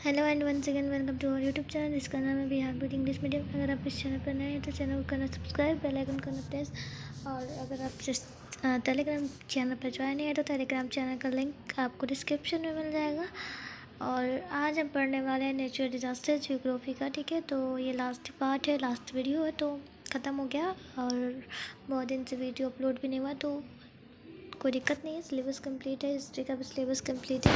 Hello and once again welcome to our YouTube channel जिसका नाम है बिहार बोर्ड इंग्लिश मीडियम। अगर आप इस चैनल पर नए हैं तो चैनल को करना सब्सक्राइब, बेल आइकन करना प्रेस। और अगर आप जिस टेलीग्राम चैनल पर ज्वाइन नहीं है तो टेलीग्राम चैनल का लिंक आपको डिस्क्रिप्शन में मिल जाएगा। और आज हम पढ़ने वाले हैं नेचुरल डिज़ास्टर जियोग्राफी का। ठीक है, तो ये लास्ट पार्ट है, लास्ट वीडियो है, तो ख़त्म हो गया और बहुत दिन से वीडियो अपलोड भी नहीं हुआ, तो कोई दिक्कत नहीं है। सिलेबस कंप्लीट है, हिस्ट्री का भी सिलेबस कंप्लीट है,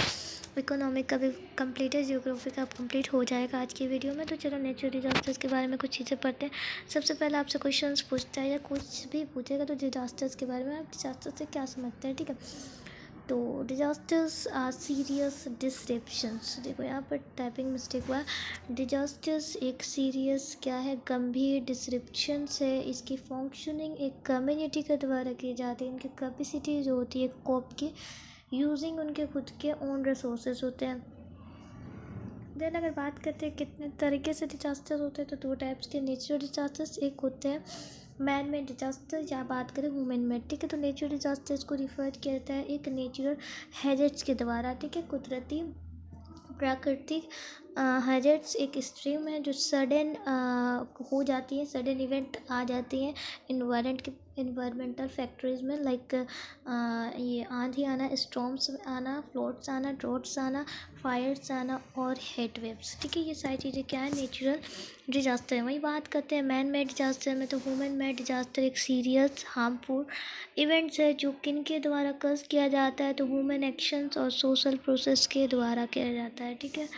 इकोनॉमिक का भी कंप्लीट है, जियोग्राफी का कंप्लीट हो जाएगा आज की वीडियो में। तो चलो नेचुरल डिजास्टर्स के बारे में कुछ चीज़ें पढ़ते हैं। सबसे पहले आपसे क्वेश्चंस पूछता है या कुछ भी पूछेगा तो डिजास्टर्स के बारे में आप डिजास्टर से क्या समझते हैं। ठीक है, तो डिजास्टर्स आर सीरियस डिसरप्शंस। देखो यहाँ पर टाइपिंग मिस्टेक हुआ। डिजास्टर्स एक सीरियस क्या है, गंभीर डिसरप्शंस है। इसकी फंक्शनिंग एक कम्युनिटी के द्वारा की जाती है। इनकी कैपेसिटी जो होती है कोप की, यूजिंग उनके खुद के ओन रिसोर्सेज होते हैं। देन अगर बात करते हैं कितने तरीके से डिजास्टर्स होते हैं तो दो टाइप्स के नेचुरल डिजास्टर्स। एक होते हैं मैन मेड डिजास्टर या बात करें ह्यूमन मेड। ठीक है, तो नेचुरल डिजास्टर्स को रिफर किया जाता है एक नेचुरल हैजर्ड्स के द्वारा। ठीक है, कुदरती प्राकृतिक हैजर्ड्स एक स्ट्रीम है जो सडन हो जाती है, सडन इवेंट आ जाती हैं इन्वायरमेंटल फैक्टरीज में। लाइक ये आंधी आना, स्टॉर्म्स आना, फ्लड्स आना, ड्रॉट्स आना, फायर्स आना और हीट वेव्स। ठीक है, ये सारी चीज़ें क्या है, नेचुरल डिजास्टर है। वही बात करते हैं मैन मेड डिजास्टर में, तो ह्यूमन मेड डिजास्टर एक सीरियस हार्मफुल इवेंट्स है जो किन के द्वारा कज किया जाता है, तो ह्यूमन एक्शंस और सोशल प्रोसेस के द्वारा किया जाता है। ठीक है,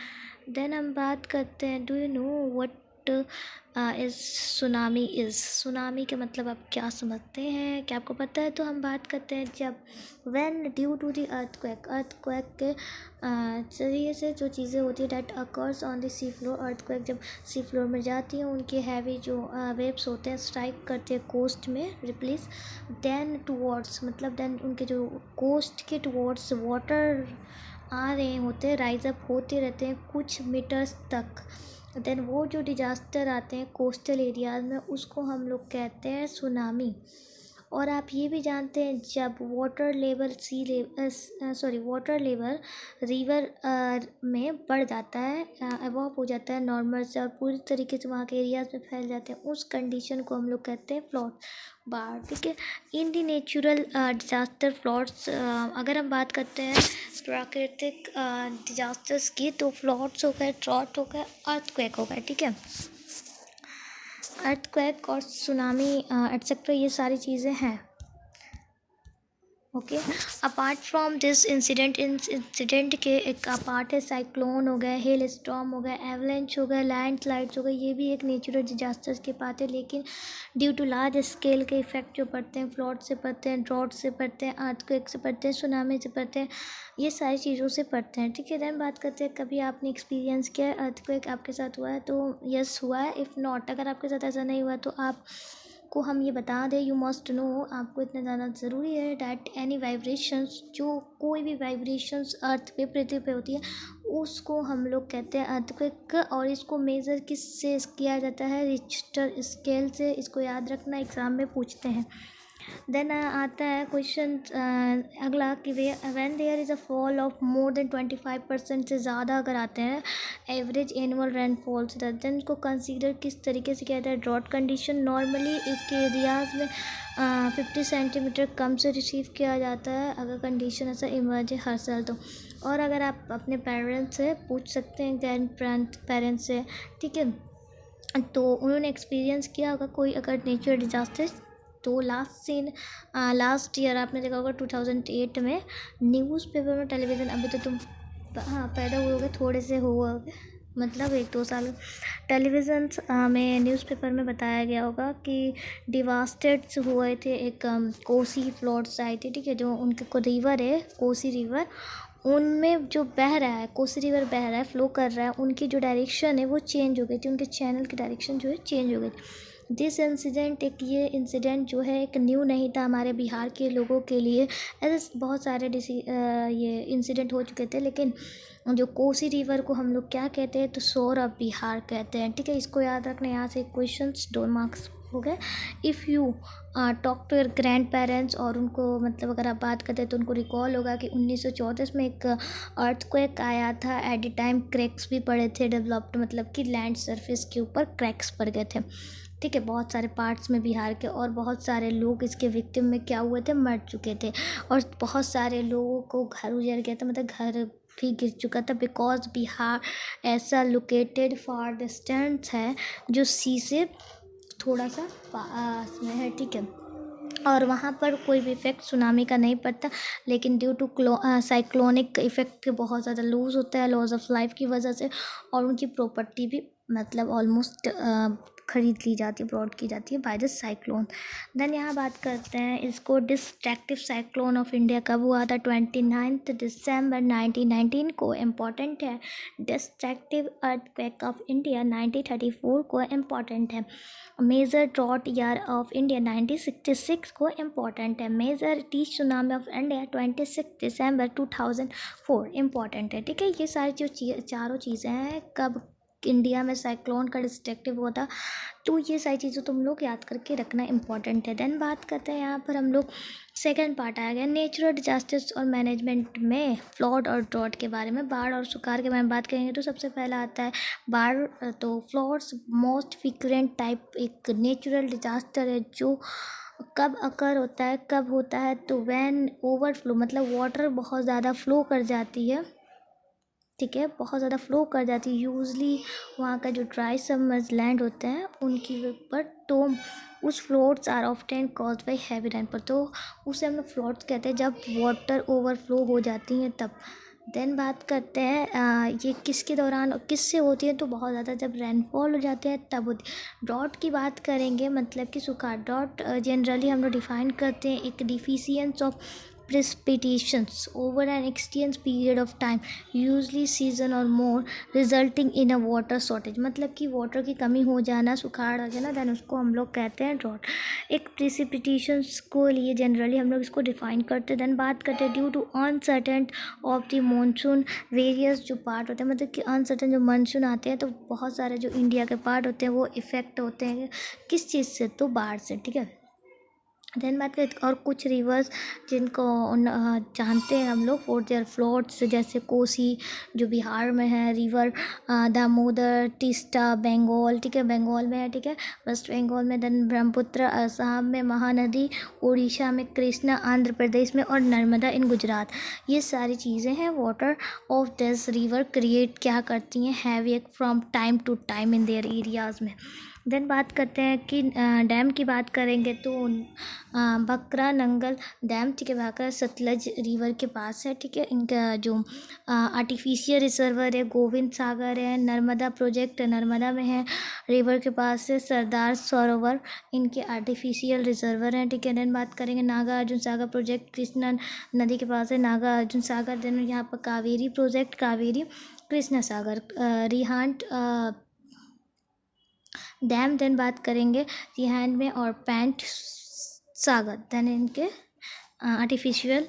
देन हम बात करते हैं do you know what is tsunami is. Tsunami के मतलब आप क्या समझते हैं, क्या आपको पता है। तो हम बात करते हैं जब when due to the earthquake के जरिए से जो चीज़ें होती है that occurs on the sea floor. Earthquake जब सी फ्लोर में जाती हैं, उनके हैवी जो वेव्स होते हैं स्ट्राइक करते हैं कोस्ट में रिप्लेस। देन टूवर्ड्स मतलब देन उनके जो कोस्ट के टूवर्ड्स वाटर आ रहे होते हैं, राइज अप होते रहते हैं कुछ मीटर्स तक। देन वो जो डिजास्टर आते हैं कोस्टल एरियाज़ में, उसको हम लोग कहते हैं सुनामी। और आप ये भी जानते हैं जब water level water level river में बढ़ जाता है, अबव हो जाता है नॉर्मल से और पूरी तरीके से वहाँ के एरियाज़ में फैल जाते हैं, उस कंडीशन को हम लोग कहते हैं फ्लड बाढ़। ठीक है, इन दी नेचुरल डिजास्टर फ्लड्स अगर हम बात करते हैं प्राकृतिक डिजास्टर्स की, तो फ्लड्स हो गए, ड्रॉट हो गए, अर्थक्वेक हो गए। ठीक है, अर्थक्वेक और सुनामी एट्सेट्रा ये सारी चीज़ें हैं। Okay, apart from this incident के एक अपार्ट है साइक्लोन हो गया, हेल स्टॉर्म हो गया, एवलेंच हो गया, लैंडस्लाइड्स हो गए। ये भी एक नेचुरल डिजास्टर्स के पार्ट है, लेकिन ड्यू टू लार्ज स्केल के इफेक्ट जो पड़ते हैं, फ्लड से पड़ते हैं, ड्रॉट से पड़ते हैं, अर्थक्वेक से पड़ते हैं, सुनामी से पड़ते हैं, ये सारी चीज़ों से पड़ते हैं। ठीक है, देन बात करते हैं कभी आपने एक्सपीरियंस किया है अर्थक्वेक, आपके साथ हुआ है तो यस हुआ है। इफ़ नॉट, अगर आपके साथ ऐसा नहीं हुआ तो आप को हम ये बता दें, यू मस्ट नो, आपको इतना जानना ज़रूरी है डैट एनी वाइब्रेशंस, जो कोई भी वाइब्रेशंस अर्थ पे पृथ्वी पे होती है उसको हम लोग कहते हैं अर्थक्वेक। और इसको मेज़र किस से किया जाता है, रिक्टर स्केल से। इसको याद रखना, एग्ज़ाम में पूछते हैं। देन आता है क्वेश्चन अगला कि when there is a fall of more than 25% से ज़्यादा अगर आते हैं एवरेज एनुअल रेनफॉल से, देन इसको कंसीडर किस तरीके से किया जाता है, ड्रॉट कंडीशन। नॉर्मली इसके एरियाज़ में 50 सेंटीमीटर कम से रिसीव किया जाता है अगर कंडीशन ऐसा इमर्ज है हर साल तो। और अगर आप अपने पेरेंट्स से पूछ सकते हैं, ग्रैंड पेरेंट्स से, ठीक है, तो उन्होंने एक्सपीरियंस किया होगा कोई अगर नेचुरल डिजास्टर। तो लास्ट ईयर आपने देखा होगा 2008 में न्यूज़पेपर में, टेलीविज़न, अभी तो तुम हाँ पैदा हुए होगे, थोड़े से हुए होगे, मतलब 1-2 साल, टेलीविज़न में न्यूज़पेपर में बताया गया होगा कि डिवास्टेड हुए थे। एक कोसी फ्लड्स आई थी। ठीक है, जो उनके को रिवर है कोसी रिवर, उनमें जो बह रहा है कोसी रिवर बह रहा है, फ्लो कर रहा है, उनकी जो डायरेक्शन है वो चेंज हो गई थी, उनके चैनल की डायरेक्शन जो है चेंज हो गई थी। दिस इंसिडेंट ये इंसिडेंट जो है एक न्यू नहीं था हमारे बिहार के लोगों के लिए। ऐसे बहुत सारे ये इंसिडेंट हो चुके थे, लेकिन जो कोसी रिवर को हम लोग क्या कहते हैं, तो सोर ऑफ बिहार कहते हैं। ठीक है, इसको याद रखना। यहाँ से क्वेश्चंस 2 मार्क्स हो गए। If you talk to your grandparents, और उनको मतलब अगर आप बात करते हैं तो उनको रिकॉल होगा कि 1934 में एक अर्थक्वेक आया था। एट द टाइम क्रैक्स भी पड़े थे डेवलप्ड, मतलब कि लैंड सरफेस के ऊपर क्रैक्स पड़ गए थे। ठीक है, बहुत सारे पार्ट्स में बिहार के, और बहुत सारे लोग इसके विक्टिम में क्या हुए थे, मर चुके थे। और बहुत सारे लोगों को घर उजड़ गया था, मतलब घर भी गिर चुका था, बिकॉज बिहार ऐसा लोकेटेड फार डिस्टेंस है जो सी से थोड़ा सा पास में है। ठीक है, और वहाँ पर कोई भी इफ़ेक्ट सुनामी का नहीं पड़ता, लेकिन ड्यू टू साइक्लोनिक इफ़ेक्ट बहुत ज़्यादा लूज़ होता है, लॉस ऑफ लाइफ की वजह से, और उनकी प्रॉपर्टी भी मतलब ऑलमोस्ट खरीद ली जाती है, ब्रॉड की जाती है बाय द साइक्लोन। देन यहाँ बात करते हैं इसको, डिस्ट्रक्टिव साइक्लोन ऑफ इंडिया कब हुआ था, 29 दिसंबर 1919 को इम्पॉर्टेंट है। डिस्ट्रक्टिव अर्थक्वेक ऑफ इंडिया 1934 को इम्पॉर्टेंट है। Major drought year of India 1966 को इम्पॉर्टेंट है। Major tsunami of India 26 December 2004 important है। ठीक है, ये सारी जो चारों चीज़ें हैं कब इंडिया में साइक्लोन का डिस्ट्रक्टिव हुआ था, तो ये सारी चीज़ें तुम लोग याद करके रखना इम्पॉर्टेंट है। देन बात करते हैं यहाँ पर हम लोग, सेकेंड पार्ट आ गया नेचुरल डिजास्टर्स और मैनेजमेंट में फ्लड और ड्रॉट के बारे में। बाढ़ और सुखाड़ के बारे में बात करेंगे तो सबसे पहला आता है बाढ़। तो फ्लड्स मोस्ट फ्रीक्वेंट टाइप एक नेचुरल डिजास्टर है जो कब अकर होता है, कब होता है, तो व्हेन ओवरफ्लो, मतलब वाटर बहुत ज़्यादा फ्लो कर जाती है। ठीक है, बहुत ज़्यादा फ्लो कर जाती है। यूजली वहाँ का जो ड्राई सबमर्ज लैंड होते हैं उनकी ऊपर, तो उस floods are often caused by heavy rainfall, तो उसे हम लोग फ्लोट्स कहते हैं जब वाटर ओवरफ्लो हो जाती हैं तब। देन बात करते हैं ये किसके दौरान और किससे होती है, तो बहुत ज़्यादा जब रेनफॉल हो जाते हैं तब होती है। ड्रॉट की बात करेंगे, मतलब कि सूखा। ड्रॉट जनरली हम लोग डिफाइन करते हैं एक डिफिशियंस of precipitations over an extended period of time, usually season or more, resulting in a water shortage, मतलब कि वाटर की कमी हो जाना, सुखाड़ आ जाना, देन उसको हम लोग कहते हैं ड्रॉट। एक प्रिसिपिटेशंस को लिए जनरली हम लोग इसको डिफाइन करते हैं। देन बात करते हैं due to uncertain of the monsoon various जो पार्ट होते हैं, मतलब कि अनसर्टेन जो मानसून आते हैं तो बहुत सारे जो इंडिया के पार्ट होते हैं वो इफ़ेक्ट होते हैं किस चीज़ से, तो बाढ़ से। ठीक है, देन बात करें और कुछ रिवर्स जिनको जानते हैं हम लोग फॉर देयर फ्लोट्स, जैसे कोसी जो बिहार में है, रिवर दामोदर, तीस्ता बंगाल, ठीक है, बंगाल में है। ठीक है, वेस्ट बंगाल में। देन ब्रह्मपुत्र असम में, महानदी उड़ीसा में, कृष्णा आंध्र प्रदेश में, और नर्मदा इन गुजरात। ये सारी चीज़ें हैं water of this river create क्या करती हैं, havoc from time to time in their areas में। देन बात करते हैं कि डैम की बात करेंगे तो बकरा नंगल डैम, ठीक है, भाकर सतलज रिवर के पास है। ठीक है, इनका जो आर्टिफिशियल रिजर्वर है गोविंद सागर है। नर्मदा प्रोजेक्ट नर्मदा में है, रिवर के पास है। सरदार सरोवर इनके आर्टिफिशियल रिजर्वर हैं। ठीक है, देन बात करेंगे नागा अर्जुन सागर प्रोजेक्ट कृष्णा नदी के पास है, नागा अर्जुन सागर। देन यहाँ पर कावेरी प्रोजेक्ट, कावेरी कृष्णा सागर, रिहांट डैम। देन बात करेंगे रिहांड में और पैंट सागर। देन इनके आर्टिफिशियल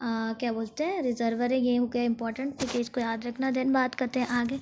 क्या बोलते हैं रिजर्वर है, ये हो गया इंपॉर्टेंट। ठीक है, इसको याद रखना। देन बात करते हैं आगे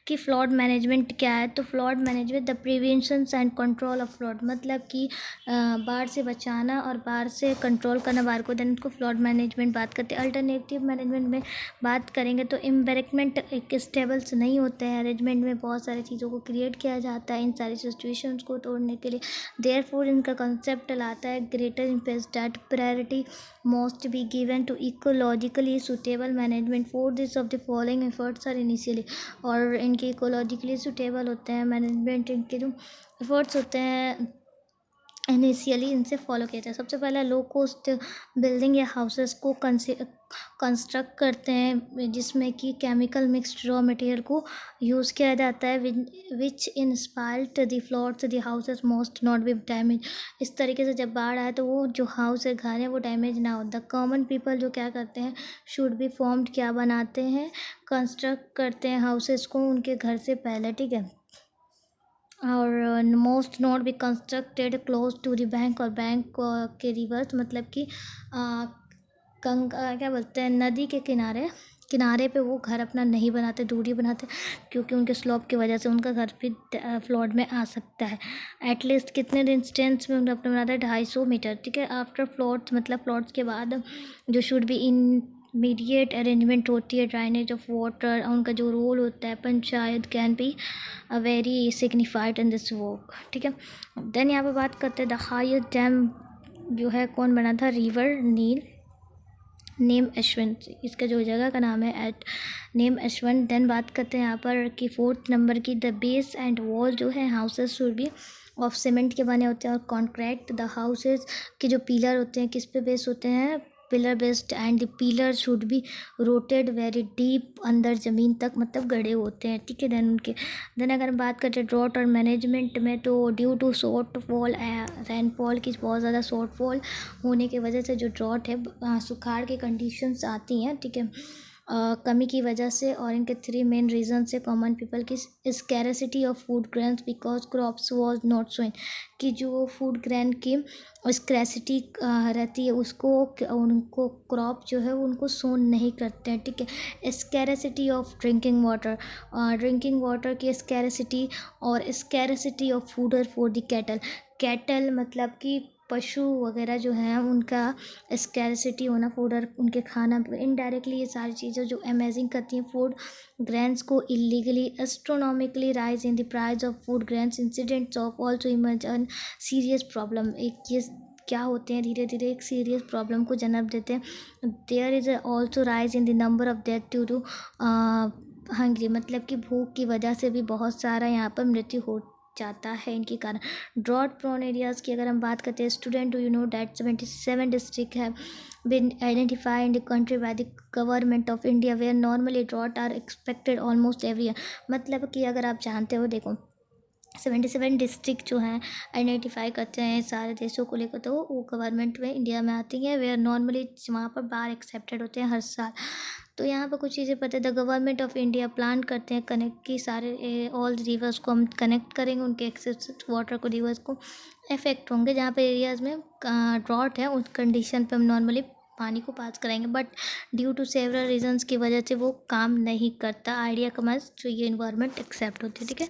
कि फ्लड मैनेजमेंट क्या है, तो flood management the prevention and control of flood, मतलब कि बाढ़ से बचाना और बाढ़ से कंट्रोल करना बाढ़ को। देन इसको फ्लड मैनेजमेंट बात करते हैं। अल्टरनेटिव मैनेजमेंट में बात करेंगे तो एम्बैरेकमेंट एक स्टेबल्स नहीं होते हैं, अरेंजमेंट में बहुत सारी चीज़ों को क्रिएट किया जाता है इन सारी सिचुएशंस को तोड़ने के लिए। देयरफॉर इनका कंसेप्ट लाता है greater impact that priority must be given to ecologically suitable management for this of the following efforts are initially, और इनके इकोलॉजिकली सुटेबल होते हैं मैनेजमेंट, इनके जो एफर्ट्स होते हैं इनिशियली इनसे फॉलो किया जाए। सबसे पहला लो कॉस्ट बिल्डिंग या हाउसेस को कंस्ट्रक्ट करते हैं जिसमें कि केमिकल मिक्स्ड रॉ मटेरियल को यूज़ किया जाता है, which inspired the floors the houses most not be damage. इस तरीके से जब बाढ़ आए तो वो जो हाउस है, घर है, वो डैमेज ना हो। द कॉमन पीपल जो क्या करते हैं, शुड बी फॉर्म्ड क्या बनाते हैं, कंस्ट्रक्ट करते हैं हाउसेस को उनके घर से पहले। ठीक है, और मोस्ट नोट भी constructed close to the bank, और बैंक के रिवर्स मतलब कि क्या बोलते हैं, नदी के किनारे किनारे पे वो घर अपना नहीं बनाते, दूर ही बनाते, क्योंकि उनके स्लोप की वजह से उनका घर भी फ्लड में आ सकता है। एटलीस्ट कितने डिस्टेंस में उन्हें अपना बनाता है, 250 मीटर, ठीक है। आफ्टर फ्लड्स मतलब फ्लड्स के बाद जो शुड बी इमीडिएट अरेंजमेंट होती है ड्राइनेज ऑफ वाटर, उनका जो रोल होता है panchayat can be very signified in this work, ठीक है। देन यहाँ पे बात करते हैं द हाईएस्ट डैम जो है कौन बना था, रिवर नील, नेम यशवंत, इसका जो जगह का नाम है एट नेम यशवंत। देन बात करते हैं यहाँ पर कि 4th नंबर की द बेस एंड वॉल जो है houses should be of cement के बने होते हैं और कॉन्क्रीट। द हाउसेज के जो पिलर होते हैं किस पे बेस होते हैं, pillar based, and the pillar should be rooted very deep अंदर ज़मीन तक, मतलब गड़े होते हैं, ठीक है। देन अगर हम बात करते हैं ड्रॉट और मैनेजमेंट में, तो due to short fall rainfall की बहुत ज़्यादा शॉर्ट फॉल होने की वजह से जो ड्रॉट है, सुखाड़ की कंडीशंस आती हैं, ठीक है, कमी की वजह से। और इनके 3 मेन रीजन है कॉमन पीपल की, scarcity of food grains because crops was not sowing, कि जो फूड ग्रेन की स्कैरसिटी रहती है उसको उनको क्रॉप जो है उनको सोन नहीं करते हैं, ठीक है। स्कैरसिटी ऑफ ड्रिंकिंग वाटर की स्कैरसिटी, और scarcity of fodder for the cattle, cattle मतलब कि पशु वगैरह जो हैं उनका स्कैरसिटी होना, फूडर उनके खाना, इनडायरेक्टली ये सारी चीज़ें जो अमेजिंग करती हैं फूड ग्रेन्स को illegally astronomically rise in the price of food grains, incidents of also emerge an serious problem, एक ये क्या होते हैं धीरे धीरे एक सीरियस प्रॉब्लम को जन्म देते हैं। There is also rise in the number of death due to hungry, मतलब कि भूख की वजह से भी बहुत सारा यहाँ पर मृत्यु हो जाता है इनके कारण। ड्रॉट प्रोन एरियाज़ की अगर हम बात करते हैं, student do you know that 77 district है been identified in the country by the government of India where normally drought are expected almost every year, मतलब कि अगर आप जानते हो, देखो 77 डिस्ट्रिक्ट जो हैं आइडेंटिफाई करते हैं सारे देशों को लेकर, तो वो गवर्नमेंट में इंडिया में आती हैं, वेयर नॉर्मली वहाँ पर बार एक्सेप्टेड होते हैं हर साल। तो यहाँ पर कुछ चीज़ें पता है, the government of India plan करते हैं कनेक्ट की सारे ऑल रिवर्स को हम कनेक्ट करेंगे, उनके एक्सेस वाटर को रिवर्स को इफेक्ट होंगे जहाँ पे एरियाज़ में ड्रॉट है उस कंडीशन पे हम नॉर्मली पानी को पास कराएंगे, but due to several reasons की वजह से वो काम नहीं करता आइडिया का मस्त, जो ये इन्वायरमेंट एक्सेप्ट होती है, ठीक है।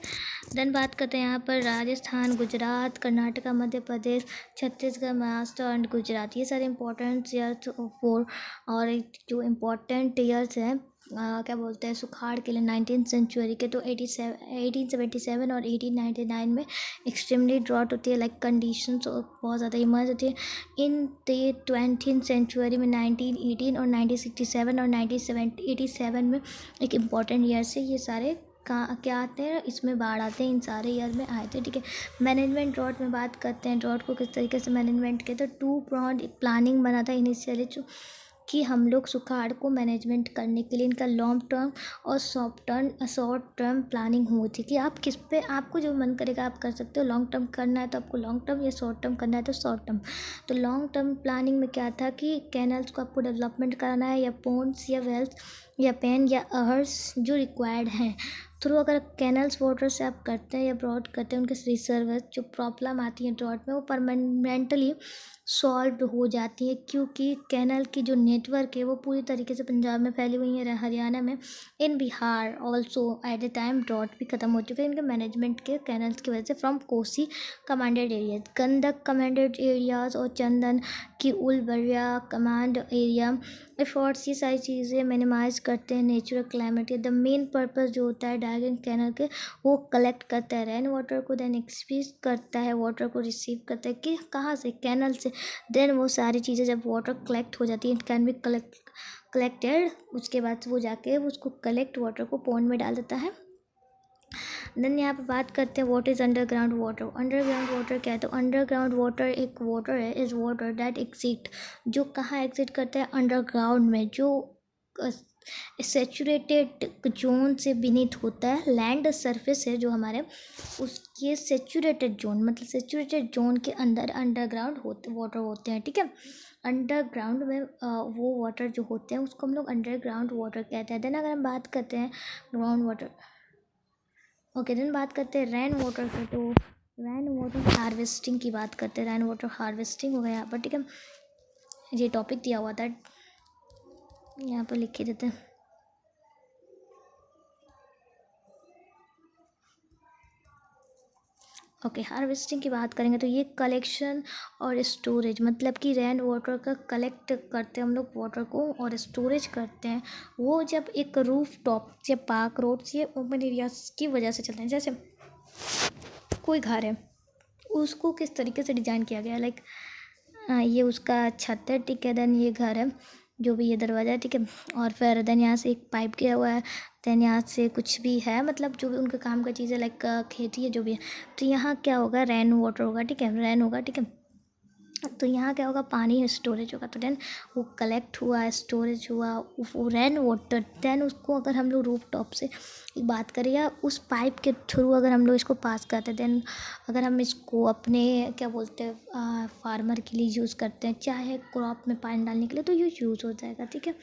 देन बात करते हैं यहाँ पर राजस्थान, गुजरात, कर्नाटका, मध्य प्रदेश, छत्तीसगढ़, महाराष्ट्र एंड गुजरात, ये सारे इंपॉर्टेंट ईयर्स फॉर, और जो इम्पोर्टेंट ईयर्स हैं क्या बोलते हैं सुखाड़ के लिए 19th सेंचुरी के, तो 1877 और 1899 में एक्सट्रीमली ड्रॉट होती है, लाइक कंडीशंस बहुत ज़्यादा इमर्ज होती है। इन द 20th सेंचुरी में 1918 और 1967 और 1987 में एक इम्पॉर्टेंट ईयर्स है, ये सारे क्या आते हैं इसमें बाढ़ आते हैं, इन सारे ईयर में आए थे, ठीक है। मैनेजमेंट ड्रॉट में बात करते हैं, ड्रॉट को किस तरीके से मैनेजमेंट किया, तो 2 pronged प्लानिंग बना था इनिशियली, जो कि हम लोग सुखाड़ को मैनेजमेंट करने के लिए इनका लॉन्ग टर्म और शॉर्ट टर्म प्लानिंग हुई थी, कि आप किस पे आपको जो मन करेगा आप कर सकते हो। लॉन्ग टर्म करना है तो आपको लॉन्ग टर्म, या शॉर्ट टर्म करना है तो शॉर्ट टर्म। तो लॉन्ग टर्म प्लानिंग में क्या था कि कैनल्स को आपको डेवलपमेंट कराना है, या पोन्स या वेल्स या पेन या अहर्स जो रिक्वायर्ड हैं थ्रू, अगर कैनल्स वाटर से आप करते हैं या ब्रॉड करते हैं, उनके रिसर्वर्स जो प्रॉब्लम आती है ड्रॉट में वो परमानेंटली सॉल्व हो जाती है, क्योंकि कैनल की जो नेटवर्क है वो पूरी तरीके से पंजाब में फैली हुई है, हरियाणा में, in Bihar also at the time drought भी ख़त्म हो चुके हैं इनके मैनेजमेंट के कैनल्स की वजह से, from Kosi commanded areas, Gandak commanded areas और चंदन की उलबरिया कमांड एरिया एफर्ट्स, ये सारी चीज़ें मिनिमाइज करते हैं natural climate. The main purpose जो होता है डायगन कैनल के, वो कलेक्ट करता है रेन वाटर को, देन एक्सपीज करता है वाटर को, रिसीव करता है कि कहाँ से, कैनल से। देन वो सारी चीज़ें जब वाटर कलेक्ट हो जाती है, इट कैन बी कलेक्टेड, उसके बाद वो जाके उसको कलेक्ट वाटर को पॉन्ड में डाल देता है। देन यहाँ पे बात करते हैं what is underground water. Underground water क्या है, तो अंडरग्राउंड वाटर एक वाटर है, इज़ वाटर दैट एग्जिट, जो कहाँ एग्जिट करता है, अंडरग्राउंड में, जो सेचुरेटेड जोन से बीनीथ होता है, लैंड सरफेस है जो हमारे, उसके सेचुरेटेड जोन, मतलब सेचुरेटेड जोन के अंदर अंडरग्राउंड वाटर होते हैं, ठीक है। अंडरग्राउंड में वो वाटर जो होते हैं उसको हम लोग अंडरग्राउंड वाटर कहते हैं। देन अगर हम बात करते हैं ग्राउंड वाटर, ओके, देन बात करते हैं रेन वाटर की। तो रेन वाटर हार्वेस्टिंग की बात करते हैं। रेन वाटर हार्वेस्टिंग हो गया यहाँ पर, ठीक है। ये टॉपिक दिया हुआ था, यहाँ पर लिख के देते हैं। ओके, हार्वेस्टिंग की बात करेंगे तो ये कलेक्शन और स्टोरेज, मतलब कि रेन वाटर का कलेक्ट करते हैं हम लोग वाटर को और स्टोरेज करते हैं। वो जब एक रूफ टॉप या पार्क रोड्स या ओपन एरियाज की वजह से चलते हैं। जैसे कोई घर है, उसको किस तरीके से डिज़ाइन किया गया है, लाइक ये उसका छत है, ठीक है। देन ये घर है, जो भी ये दरवाज़ा है, ठीक है। और फिर देन यहाँ से एक पाइप गया हुआ है। देन यहाँ से कुछ भी है, मतलब जो भी उनका काम का चीज़ है, लाइक खेती है जो भी है। तो यहाँ क्या होगा, रेन वाटर होगा, ठीक है, रेन होगा, ठीक है। तो यहाँ क्या होगा, पानी स्टोरेज होगा। तो देन वो कलेक्ट हुआ, स्टोरेज हुआ, वो रेन वाटर। देन उसको अगर हम लोग रूफ टॉप से एक बात करें या उस पाइप के थ्रू अगर हम लोग इसको पास करते हैं, देन अगर हम इसको अपने क्या बोलते हैं फार्मर के लिए यूज़ करते हैं, चाहे क्रॉप में पानी डालने के लिए, तो ये यूज़ हो जाएगा, ठीक है।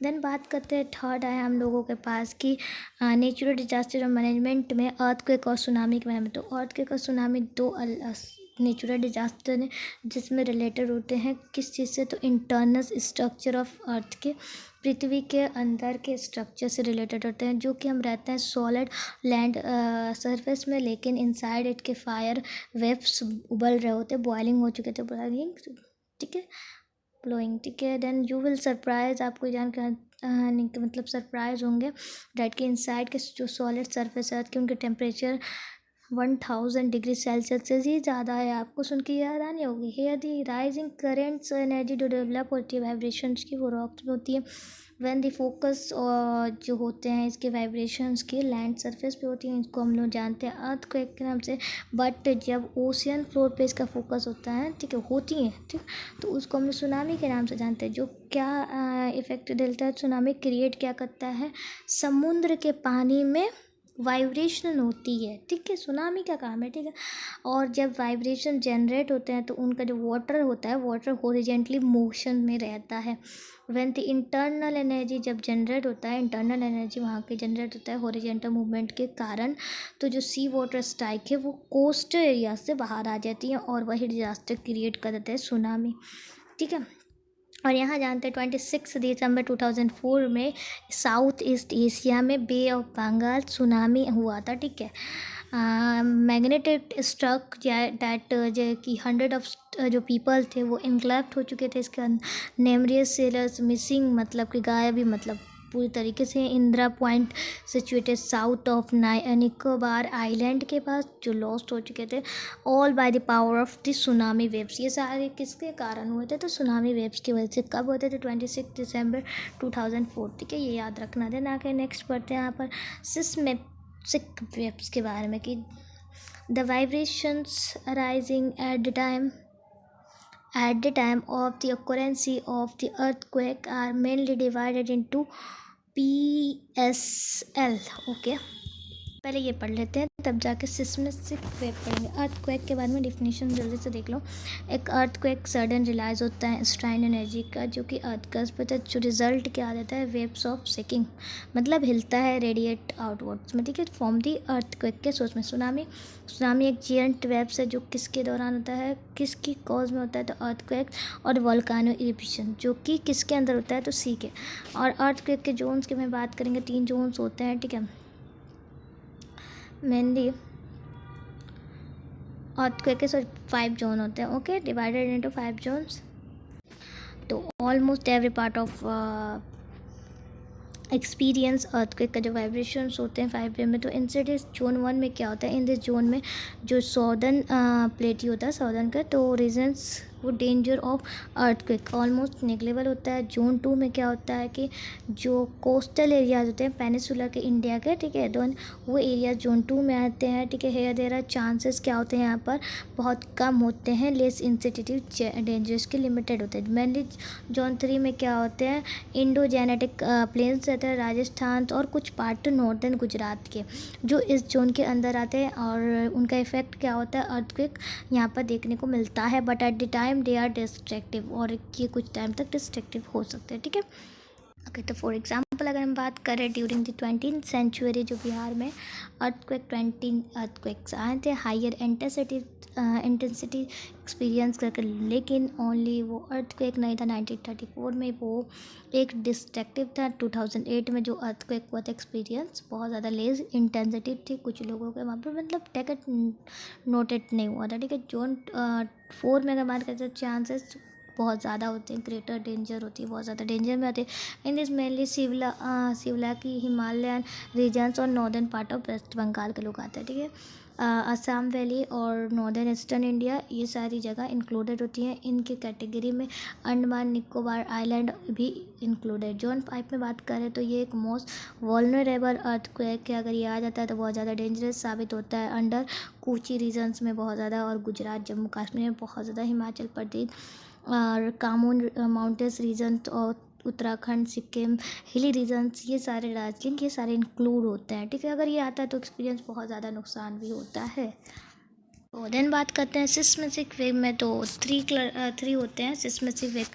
देन बात करते हैं, थर्ड है हम लोगों के पास कि नेचुरल डिजास्टर मैनेजमेंट में अर्थक्वेक और सुनामी के बारे में। तो अर्थक्वेक और सुनामी दो नेचुरल डिजास्टर हैं जिसमें रिलेटेड होते हैं किस चीज़ से, तो इंटरनल स्ट्रक्चर ऑफ अर्थ के, पृथ्वी के अंदर के स्ट्रक्चर से रिलेटेड होते हैं। जो कि हम रहते हैं सॉलिड लैंड सरफेस में, लेकिन इनसाइड इट के फायर वेव्स उबल रहे होते, बॉइलिंग हो चुके थे, बॉइलिंग, ठीक है, ब्लोइंग, ठीक है। देन यू विल सरप्राइज, आपको जानकर मतलब सरप्राइज होंगे डेट के इनसाइड के जो सॉलिड सरफेस है कि उनके टेम्परेचर 1000 डिग्री सेल्सियस से ही ज़्यादा है। आपको सुन के याद आनी होगी, हेयर दी राइजिंग करेंट्स एनर्जी जो डेवलप होती है वाइब्रेशंस की, वो रॉक्स में होती है। व्हेन दी फोकस जो होते हैं इसके वाइब्रेशंस के लैंड सरफेस पे होती हैं, इसको हम लोग जानते हैं अर्थक्वेक के नाम से। बट जब ओशियन फ्लोर पे इसका फोकस होता है, ठीक है, होती हैं, ठीक, तो उसको हम लोग सुनामी के नाम से जानते हैं। जो क्या इफेक्ट डालता है सुनामी, क्रिएट क्या करता है, समुद्र के पानी में वाइब्रेशन होती है, ठीक है, सुनामी का काम है, ठीक है। और जब वाइब्रेशन जनरेट होते हैं तो उनका जो वाटर होता है, वाटर हॉरिजेंटली मोशन में रहता है। व्हेन द इंटरनल एनर्जी जब जनरेट होता है, इंटरनल एनर्जी वहाँ के जनरेट होता है हॉरिजेंटल मूवमेंट के कारण, तो जो सी वाटर स्ट्राइक है वो कोस्टल एरिया से बाहर आ जाती है और वही डिजास्टर क्रिएट कर देते हैं सुनामी, ठीक है। और यहाँ जानते हैं 26 दिसंबर 2004 में साउथ ईस्ट एशिया में बे ऑफ बंगाल सुनामी हुआ था, ठीक है। मैग्नेटिक स्ट्रक डैट जो कि 100 ऑफ जो पीपल थे वो इनक्लैप्ट हो चुके थे इसके अंदर। नेमरियस सेलर्स मिसिंग, मतलब कि गायब भी, मतलब पूरी तरीके से। Indira point situated south of Nicobar island के पास, जो लॉस्ट हो चुके थे all by the power of the tsunami waves. ये सारे किसके कारण हुए थे, तो सुनामी वेव्स की वजह से। कब होते थे, 26 दिसंबर 2004, ठीक है, ये याद रखना। देन आके नेक्स्ट पढ़ते हैं यहाँ पर सिस्मेटिक वेव्स के बारे में कि the vibrations arising at the time of the occurrence of the earthquake are mainly divided into PSL, okay। पहले ये पढ़ लेते हैं, तब जाके सिस्मिक वेव पढ़ेंगे। अर्थक्वेक के बारे में डिफिनेशन जल्दी से देख लो। एक अर्थक्वेक सडन रिलाइज होता है स्ट्राइन एनर्जी का, जो कि अर्थ का पर जो रिजल्ट क्या आ जाता है, वेव्स ऑफ शेकिंग, मतलब हिलता है, रेडिएट आउटवर्ड्स में, ठीक है, फॉर्म दी अर्थक्वेक के सोर्स में। सुनामी एक जियंट वेव्स है जो किसके दौरान होता है, किसकी कॉज में होता है, तो अर्थक्वेक और वोल्केनो इरप्शन, जो कि किसके अंदर होता है, तो सी के। और अर्थक्वेक के जोन्स की मैं बात करेंगे, 3 जोन्स होते हैं, ठीक है। मेनली अर्थक्वेक के 5 जोन होते हैं, ओके, डिवाइडेड इनटू 5 जोन्स। तो almost every part of experience earthquake का जो वाइब्रेशंस होते हैं 5 वे में। तो इनसे जोन 1 में क्या होता है, इन दिस जोन में जो सॉर्दर्न प्लेटी होता है सॉर्दर्न का, तो रीजन्स वो डेंजर ऑफ अर्थक्वेक ऑलमोस्ट नेग्लेबल होता है। जोन 2 में क्या होता है कि जो कोस्टल एरियाज होते हैं पेनिसुलर के इंडिया के, ठीक है, दोनों वो एरिया जोन 2 में आते हैं, ठीक है। हेयर देयर चांसेस क्या होते हैं यहाँ पर, बहुत कम होते हैं, लेस इंसेंसिटिव डेंजर्स के लिमिटेड होते हैं। मेनली जोन 3 में क्या होते हैं, इंडो जेनेटिक प्लेन्स रहते हैं राजस्थान और कुछ पार्ट नॉर्दर्न गुजरात के, जो इस जोन के अंदर आते हैं। और उनका इफेक्ट क्या होता है, अर्थक्वेक यहाँ पर देखने को मिलता है, but at the time they are destructive, और ये कुछ टाइम तक डिस्ट्रक्टिव हो सकते हैं, ठीक है। ओके, तो फॉर एग्जांपल अगर हम बात करें ड्यूरिंग द 20th सेंचुरी जो बिहार में अर्थक्वेक 20 अर्थक्वेक्स आए थे हायर इंटेंसिटी एक्सपीरियंस करके, लेकिन ओनली वो अर्थक्वेक नहीं था 1934 में, वो एक डिस्ट्रक्टिव था 2008 में जो अर्थक्वेक हुआ था एक्सपीरियंस बहुत ज़्यादा लेस इंटेंसिटी थी, कुछ लोगों के वहाँ पर मतलब टेकट नोटेड नहीं हुआ था। ठीक है, जोन 4 में अगर बात करते हैं चांसेस बहुत ज़्यादा होते हैं, ग्रेटर डेंजर होती है, बहुत ज़्यादा डेंजर में आते हैं। इन दिस मेनली शिवला की हिमालयन रीजन्स और northern part of West Bengal के लोग आते हैं। ठीक है, असम वैली और नॉर्दर्न ईस्टर्न इंडिया ये सारी जगह इंक्लूडेड होती हैं इनकी कैटेगरी में। अंडमान निकोबार आइलैंड भी इंक्लूडेड। जोन 5 में बात करें तो ये एक मोस्ट वल्नरेबल अर्थक्वेक है, अगर ये आ जाता है तो बहुत ज़्यादा डेंजरस साबित होता है अंडर कूची रीजन्स में बहुत ज़्यादा, और गुजरात जम्मू कश्मीर में बहुत ज़्यादा, हिमाचल प्रदेश और कामून माउंटेन्स रीजन और उत्तराखंड सिक्किम हिली रीजन्स, ये सारे दार्जिलिंग, ये सारे इंक्लूड होते हैं। ठीक है, अगर ये आता है तो एक्सपीरियंस बहुत ज़्यादा नुकसान भी होता है। तो देन बात करते हैं सिस्मिक वेव में, तो थ्री होते हैं सिस्मिक वेव।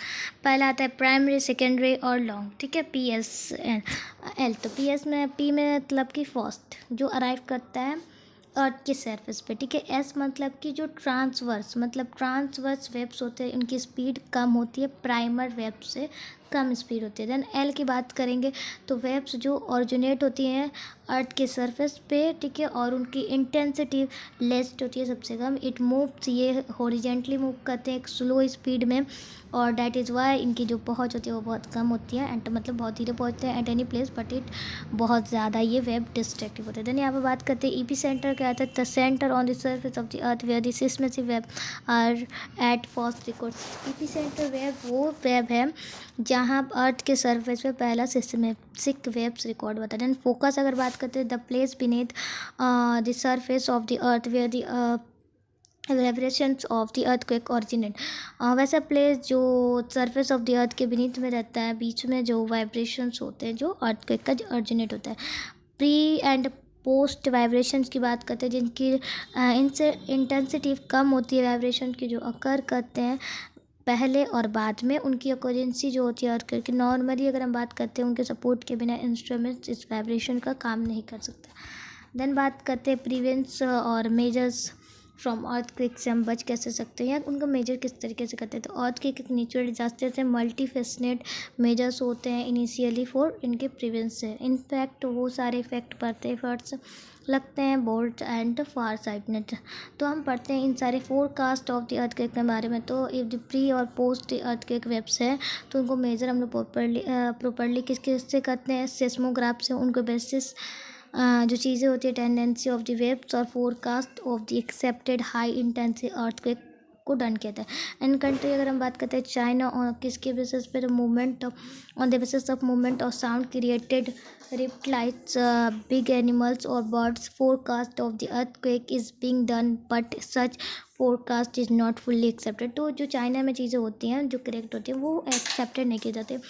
पहला आता है प्राइमरी, सेकेंडरी और लॉन्ग। ठीक है, PSL। तो पी में मतलब कि फर्स्ट जो अराइव करता है अर्थ के सरफेस पे। ठीक है, एस मतलब कि जो ट्रांसवर्स वेव्स होते हैं उनकी स्पीड कम होती है, प्राइमर वेव से कम स्पीड होती है। देन एल की बात करेंगे तो वेव्स जो ऑरिजिनेट होती हैं अर्थ के सरफेस पे, ठीक है, और उनकी इंटेंसिटी लेस्ट होती है, सबसे कम। इट मूव्स, ये हॉरिजेंटली मूव करते हैं एक स्लो स्पीड में, और डैट इज़ वाई इनकी जो पहुंच होती है वो बहुत कम होती है, एंड मतलब बहुत धीरे पहुंचते हैं at any place, but it बहुत ज़्यादा ये वेब डिस्ट्रक्टिव होते हैं। देन यहाँ पर बात करते हैं ईपी सेंटर क्या आता है, the centre on the surface of the earth where the seismic wave are at first record. Epicentre wave वो वेब है जहाँ अर्थ के सरफेस पे पहला सिस्मिक वेब्स रिकॉर्ड होता है। देन फोकस अगर बात करते हैं the place beneath the surface of the earth where the vibrations of the earthquake originate. वैसा प्लेस जो सरफेस ऑफ द अर्थ के बीनीथ में रहता है, बीच में जो वाइब्रेशंस होते हैं जो अर्थक्वेक का ओरिजिनेट होता है। प्री एंड पोस्ट वाइब्रेशंस की बात करते हैं जिनकी इनसे इंटेंसिटी कम होती है, वाइब्रेशन की जो अकर करते हैं पहले और बाद में, उनकी ओकरेंसी जो होती है अर्थक्वेक की। नॉर्मली अगर हम बात करते हैं उनके सपोर्ट के बिना इंस्ट्रूमेंट्स इस वाइब्रेशन का काम नहीं कर सकता। देन बात करते हैं प्रिवेंस और मेजर्स फ्रॉम अर्थक्वेक से हम बच कैसे सकते हैं या उनको मेजर किस तरीके से करते हैं। तो अर्थक्वेक एक नेचुरल डिजास्टर से मल्टीफेसनेट मेजर्स होते हैं इनिशियली फॉर इनके प्रिवेंस से। इनफैक्ट वो सारे इफेक्ट पड़ते हैं, एफर्ट्स लगते हैं बोल्ट एंड फार साइडनेट। तो हम पढ़ते हैं इन सारे फोरकास्ट ऑफ द अर्थक्वेक के बारे में। तो इफ द प्री और पोस्ट अर्थक्वेक वेब्स है तो उनको मेजर हम लोग प्रॉपरली किस किस से करते हैं, सेस्मोग्राफ से। उनको बेसिस जो चीज़ें होती है टेंडेंसी ऑफ द वेव्स और forecast of the accepted high intensity earthquake को डन कहता है। एंड कंट्री अगर हम बात करते हैं चाइना, और किसके बेसिस पे, movement on the basis of movement of sound created reptiles big animals और birds. Forecast of the earthquake is being done but such forecast is not fully accepted. तो जो चाइना में चीज़ें होती हैं जो करेक्ट होती हैं वो एक्सेप्टेड नहीं किए जाते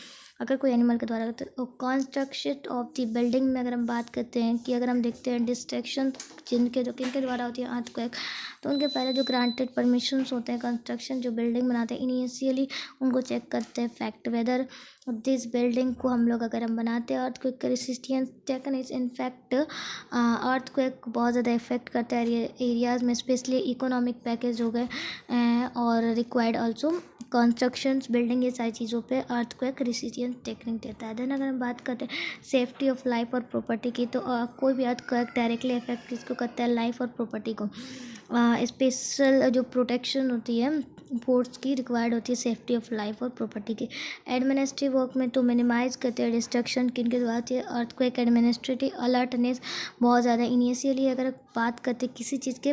अगर कोई एनिमल के द्वारा करते हैं। कंस्ट्रक्शन ऑफ द बिल्डिंग में अगर हम बात करते हैं कि अगर हम देखते हैं डिस्ट्रक्शन किनके द्वारा होती है अर्थक्वेक, तो उनके पहले जो ग्रांटेड परमिशंस होते हैं कंस्ट्रक्शन जो बिल्डिंग बनाते हैं इनिशियली उनको चेक करते हैं फैक्ट वेदर दिस बिल्डिंग को हम लोग अगर हम बनाते हैं earthquake resistance taken is in fact earthquake बहुत ज़्यादा इफेक्ट करता है एरियाज़ में, स्पेशली इकोनॉमिक पैकेज हो गए और रिक्वायर्ड ऑल्सो कंस्ट्रक्शंस बिल्डिंग, ये सारी चीज़ों पे अर्थक्वेक रेसिस्टेंस टेक्निक देता है। देन अगर हम बात करते हैं सेफ्टी ऑफ लाइफ और प्रॉपर्टी की, तो कोई भी अर्थक्वेक डायरेक्टली इफेक्ट किसको करता है, लाइफ और प्रॉपर्टी को। स्पेशल जो प्रोटेक्शन होती है फोर्स की रिक्वायर्ड होती है सेफ्टी ऑफ लाइफ और प्रॉपर्टी की। एडमिनिस्ट्रेटिव वर्क में तो मिनिमाइज करते हैं डिस्ट्रक्शन किनके द्वारा होती है, अर्थक्वेक एडमिनिस्ट्रेटिव अलर्टनेस बहुत ज़्यादा। इनिशियली अगर बात करते किसी चीज़ के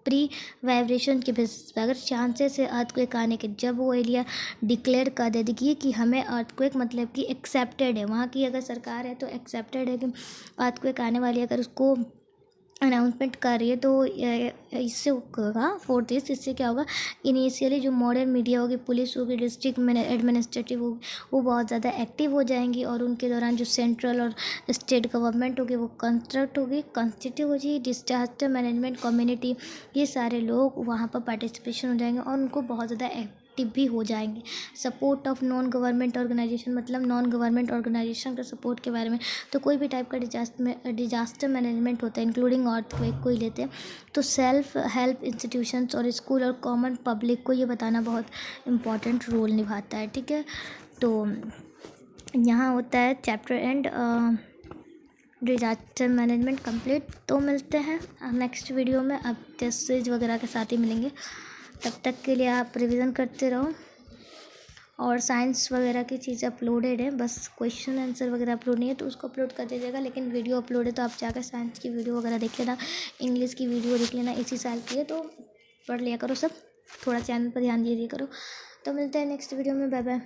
प्री वाइब्रेशन के बेसिस पे अगर चांसेस है अर्थक्वेक आने के, जब वो एरिया डिक्लेयर कर दे दी कि हमें अर्थक्वेक मतलब कि एक्सेप्टेड है, वहाँ की अगर सरकार है तो एक्सेप्टेड है कि अर्थक्वेक आने वाली है, अगर उसको अनाउंसमेंट कर रही है तो इससे होगा फोर दिस, इससे क्या होगा, इनिशियली जो मॉडर्न मीडिया होगी, पुलिस होगी, डिस्ट्रिक्ट एडमिनिस्ट्रेटिव होगी, वो बहुत ज़्यादा एक्टिव हो जाएंगी और उनके दौरान जो सेंट्रल और स्टेट गवर्नमेंट होगी वो कंस्ट्रक्ट होगी, कॉन्स्टिट्यूट हो जाएगी, डिजास्टर मैनेजमेंट कम्युनिटी, ये सारे लोग वहाँ पर पार्टिसिपेशन हो जाएंगे और उनको बहुत ज़्यादा इफ़ेक्टिव भी हो जाएंगे। Support of non government organisation मतलब नॉन गवर्नमेंट ऑर्गेनाइजेशन का सपोर्ट के बारे में। तो कोई भी टाइप का डिजास्टर मैनेजमेंट होता है इंक्लूडिंग अर्थक्वेक को ही लेते हैं, तो सेल्फ हेल्प इंस्टीट्यूशंस और स्कूल और कॉमन पब्लिक को ये बताना बहुत इम्पॉर्टेंट रोल निभाता है। ठीक है, तो यहाँ होता है chapter and disaster management complete. तो मिलते हैं नेक्स्ट वीडियो में, अब टेस्ट वगैरह के साथ ही मिलेंगे। तब तक के लिए आप रिवीजन करते रहो, और साइंस वगैरह की चीज़ें अपलोडेड है, बस क्वेश्चन आंसर वगैरह अपलोड नहीं है तो उसको अपलोड कर दीजिएगा, लेकिन वीडियो अपलोड है तो आप जाकर साइंस की वीडियो वगैरह देख लेना, इंग्लिश की वीडियो देख लेना, इसी साल की है तो पढ़ लिया करो सब, थोड़ा चैनल पर ध्यान दीजिए करो। तो मिलते हैं नेक्स्ट वीडियो में, बाय बाय।